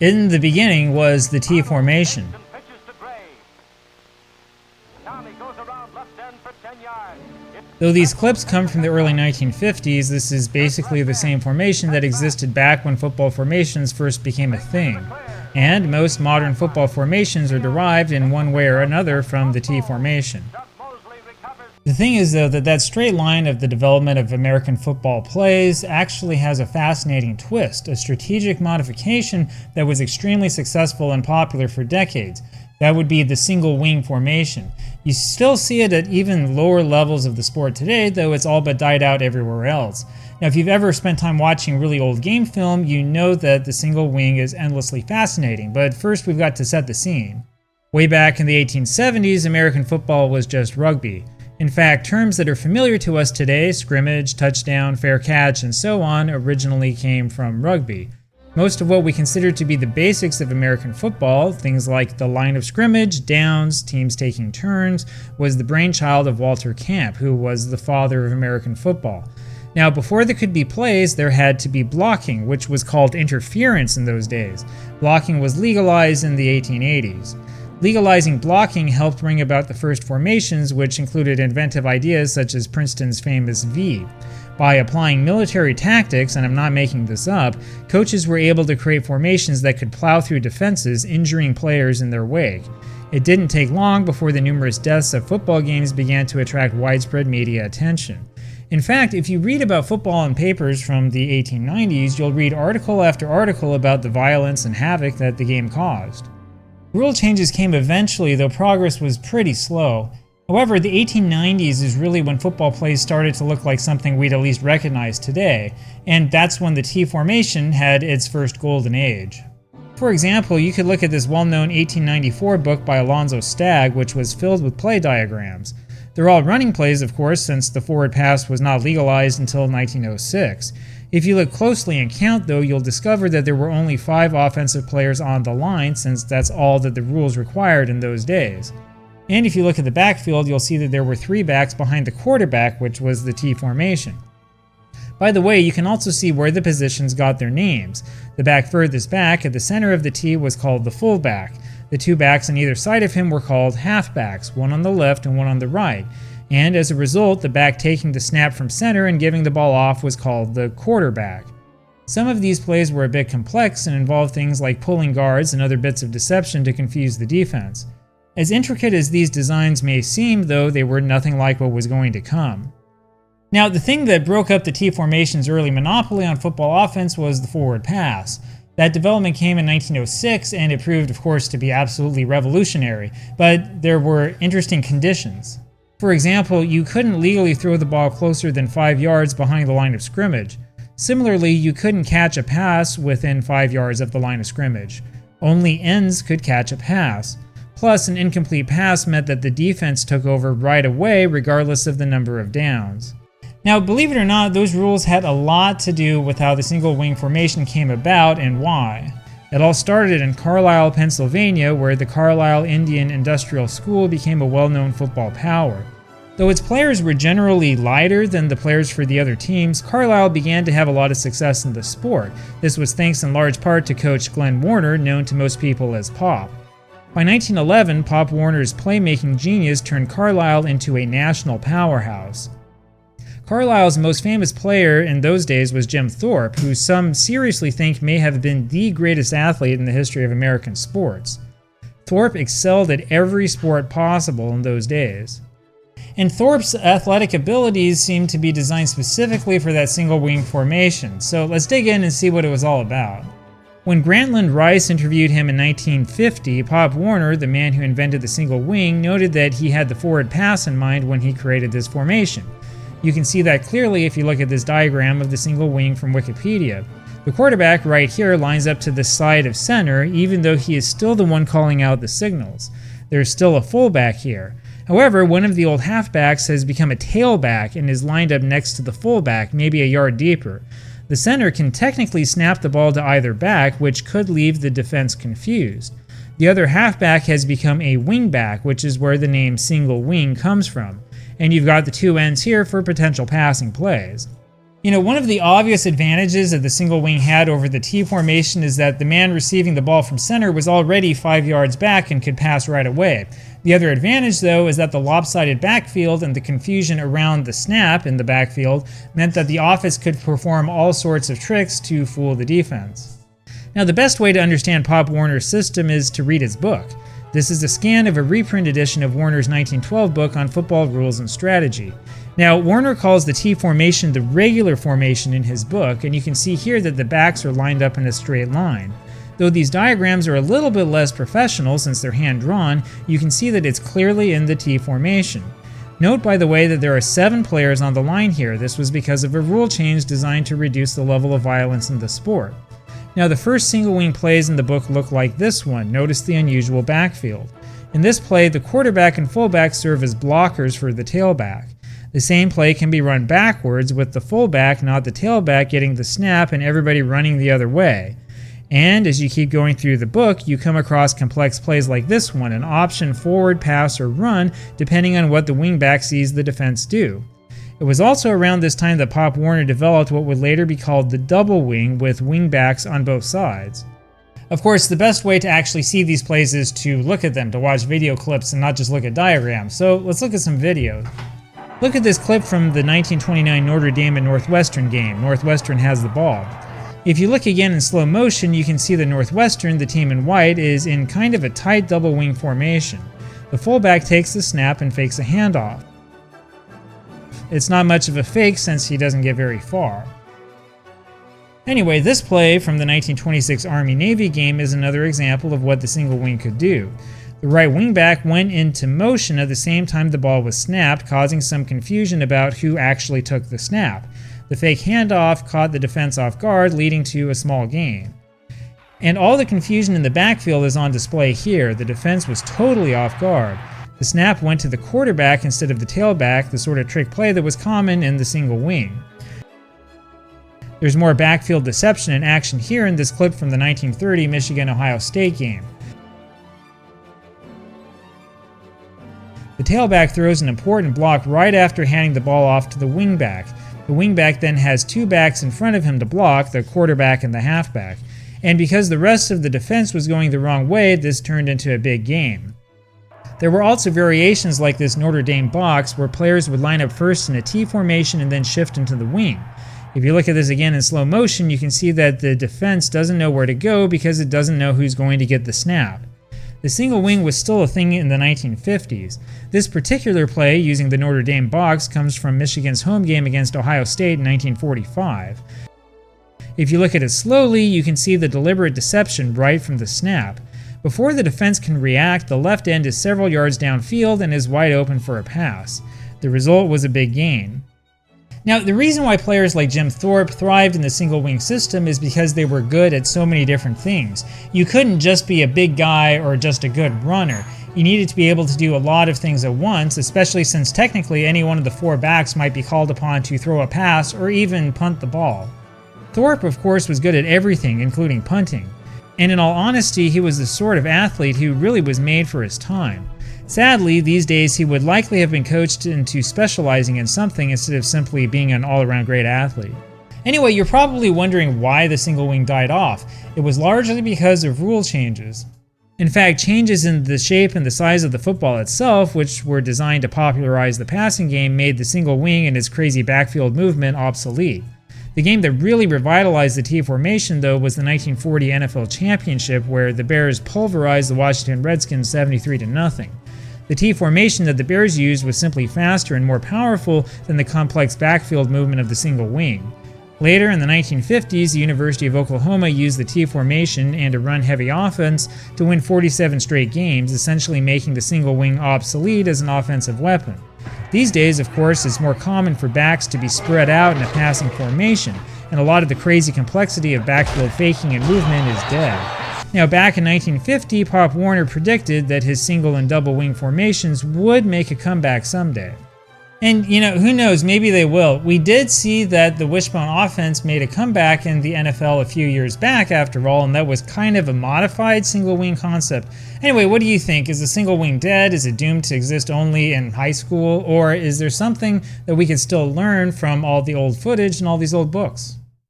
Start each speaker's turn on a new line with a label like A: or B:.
A: In the beginning was the T formation. Though these clips come from the early 1950s, this is basically the same formation that existed back when football formations first became a thing. And most modern football formations are derived in one way or another from the T formation. The thing is, though, that straight line of the development of American football plays actually has a fascinating twist, a strategic modification that was extremely successful and popular for decades. That would be the single wing formation. You still see it at even lower levels of the sport today, though it's all but died out everywhere else. Now, if you've ever spent time watching really old game film, you know that the single wing is endlessly fascinating, but first we've got to set the scene. Way back in the 1870s, American football was just rugby. In fact, terms that are familiar to us today, scrimmage, touchdown, fair catch, and so on, originally came from rugby. Most of what we consider to be the basics of American football, things like the line of scrimmage, downs, teams taking turns, was the brainchild of Walter Camp, who was the father of American football. Now, before there could be plays, there had to be blocking, which was called interference in those days. Blocking was legalized in the 1880s. Legalizing blocking helped bring about the first formations, which included inventive ideas such as Princeton's famous V. By applying military tactics, and I'm not making this up, coaches were able to create formations that could plow through defenses, injuring players in their wake. It didn't take long before the numerous deaths of football games began to attract widespread media attention. In fact, if you read about football in papers from the 1890s, you'll read article after article about the violence and havoc that the game caused. Rule changes came eventually, though progress was pretty slow. However, the 1890s is really when football plays started to look like something we'd at least recognize today, and that's when the T formation had its first golden age. For example, you could look at this well-known 1894 book by Alonzo Stagg, which was filled with play diagrams. They're all running plays, of course, since the forward pass was not legalized until 1906. If you look closely and count, though, you'll discover that there were only 5 offensive players on the line, since that's all that the rules required in those days. And if you look at the backfield, you'll see that there were 3 backs behind the quarterback, which was the T formation. By the way, you can also see where the positions got their names. The back furthest back at the center of the T was called the fullback. The 2 backs on either side of him were called halfbacks, one on the left and one on the right. And as a result, the back taking the snap from center and giving the ball off was called the quarterback. Some of these plays were a bit complex and involved things like pulling guards and other bits of deception to confuse the defense. As intricate as these designs may seem, though, they were nothing like what was going to come. Now, the thing that broke up the T formation's early monopoly on football offense was the forward pass. That development came in 1906, and it proved, of course, to be absolutely revolutionary, but there were interesting conditions. For example, you couldn't legally throw the ball closer than 5 yards behind the line of scrimmage. Similarly, you couldn't catch a pass within 5 yards of the line of scrimmage. Only ends could catch a pass. Plus, an incomplete pass meant that the defense took over right away, regardless of the number of downs. Now, believe it or not, those rules had a lot to do with how the single wing formation came about and why. It all started in Carile, Pennsylvania, where the Carile Indian Industrial School became a well-known football power. Though its players were generally lighter than the players for the other teams, Carile began to have a lot of success in the sport. This was thanks in large part to coach Glenn Warner, known to most people as Pop. By 1911, Pop Warner's playmaking genius turned Carile into a national powerhouse. Carlisle's most famous player in those days was Jim Thorpe, who some seriously think may have been the greatest athlete in the history of American sports. Thorpe excelled at every sport possible in those days. And Thorpe's athletic abilities seemed to be designed specifically for that single wing formation, so let's dig in and see what it was all about. When Grantland Rice interviewed him in 1950, Pop Warner, the man who invented the single wing, noted that he had the forward pass in mind when he created this formation. You can see that clearly if you look at this diagram of the single wing from Wikipedia. The quarterback right here lines up to the side of center, even though he is still the one calling out the signals. There's still a fullback here. However, one of the old halfbacks has become a tailback and is lined up next to the fullback, maybe a yard deeper. The center can technically snap the ball to either back, which could leave the defense confused. The other halfback has become a wingback, which is where the name single wing comes from. And you've got the 2 ends here for potential passing plays. You know, one of the obvious advantages that the single wing had over the T formation is that the man receiving the ball from center was already 5 yards back and could pass right away. The other advantage, though, is that the lopsided backfield and the confusion around the snap in the backfield meant that the offense could perform all sorts of tricks to fool the defense. Now, the best way to understand Pop Warner's system is to read his book. This is a scan of a reprint edition of Warner's 1912 book on football rules and strategy. Now, Warner calls the T formation the regular formation in his book, and you can see here that the backs are lined up in a straight line. Though these diagrams are a little bit less professional since they're hand-drawn, you can see that it's clearly in the T formation. Note, by the way, that there are 7 players on the line here. This was because of a rule change designed to reduce the level of violence in the sport. Now, the first single wing plays in the book look like this one. Notice the unusual backfield. In this play, the quarterback and fullback serve as blockers for the tailback. The same play can be run backwards with the fullback, not the tailback, getting the snap and everybody running the other way. And as you keep going through the book, you come across complex plays like this one, an option forward, pass, or run, depending on what the wingback sees the defense do. It was also around this time that Pop Warner developed what would later be called the double wing, with wingbacks on both sides. Of course, the best way to actually see these plays is to look at them, to watch video clips and not just look at diagrams. So let's look at some video. Look at this clip from the 1929 Notre Dame and Northwestern game. Northwestern has the ball. If you look again in slow motion, you can see that Northwestern, the team in white, is in kind of a tight double wing formation. The fullback takes the snap and fakes a handoff. It's not much of a fake since he doesn't get very far. Anyway, this play from the 1926 Army-Navy game is another example of what the single wing could do. The right wingback went into motion at the same time the ball was snapped, causing some confusion about who actually took the snap. The fake handoff caught the defense off guard, leading to a small gain. And all the confusion in the backfield is on display here. The defense was totally off guard. The snap went to the quarterback instead of the tailback, the sort of trick play that was common in the single wing. There's more backfield deception in action here in this clip from the 1930 Michigan-Ohio State game. The tailback throws an important block right after handing the ball off to the wingback. The wingback then has 2 backs in front of him to block, the quarterback and the halfback. And because the rest of the defense was going the wrong way, this turned into a big game. There were also variations like this Notre Dame box, where players would line up first in a T formation and then shift into the wing. If you look at this again in slow motion, you can see that the defense doesn't know where to go because it doesn't know who's going to get the snap. The single wing was still a thing in the 1950s. This particular play, using the Notre Dame box, comes from Michigan's home game against Ohio State in 1945. If you look at it slowly, you can see the deliberate deception right from the snap. Before the defense can react, the left end is several yards downfield and is wide open for a pass. The result was a big gain. Now, the reason why players like Jim Thorpe thrived in the single wing system is because they were good at so many different things. You couldn't just be a big guy or just a good runner. You needed to be able to do a lot of things at once, especially since technically any one of the 4 backs might be called upon to throw a pass or even punt the ball. Thorpe, of course, was good at everything, including punting. And in all honesty, he was the sort of athlete who really was made for his time. Sadly, these days he would likely have been coached into specializing in something instead of simply being an all-around great athlete. Anyway, you're probably wondering why the single wing died off. It was largely because of rule changes. In fact, changes in the shape and the size of the football itself, which were designed to popularize the passing game, made the single wing and its crazy backfield movement obsolete. The game that really revitalized the T formation, though, was the 1940 NFL Championship, where the Bears pulverized the Washington Redskins 73-0. The T formation that the Bears used was simply faster and more powerful than the complex backfield movement of the single wing. Later in the 1950s, the University of Oklahoma used the T formation and a run-heavy offense to win 47 straight games, essentially making the single wing obsolete as an offensive weapon. These days, of course, it's more common for backs to be spread out in a passing formation, and a lot of the crazy complexity of backfield faking and movement is dead. Now, back in 1950, Pop Warner predicted that his single and double wing formations would make a comeback someday. And, who knows, maybe they will. We did see that the wishbone offense made a comeback in the NFL a few years back, after all, and that was kind of a modified single wing concept. Anyway, what do you think? Is the single wing dead? Is it doomed to exist only in high school? Or is there something that we could still learn from all the old footage and all these old books?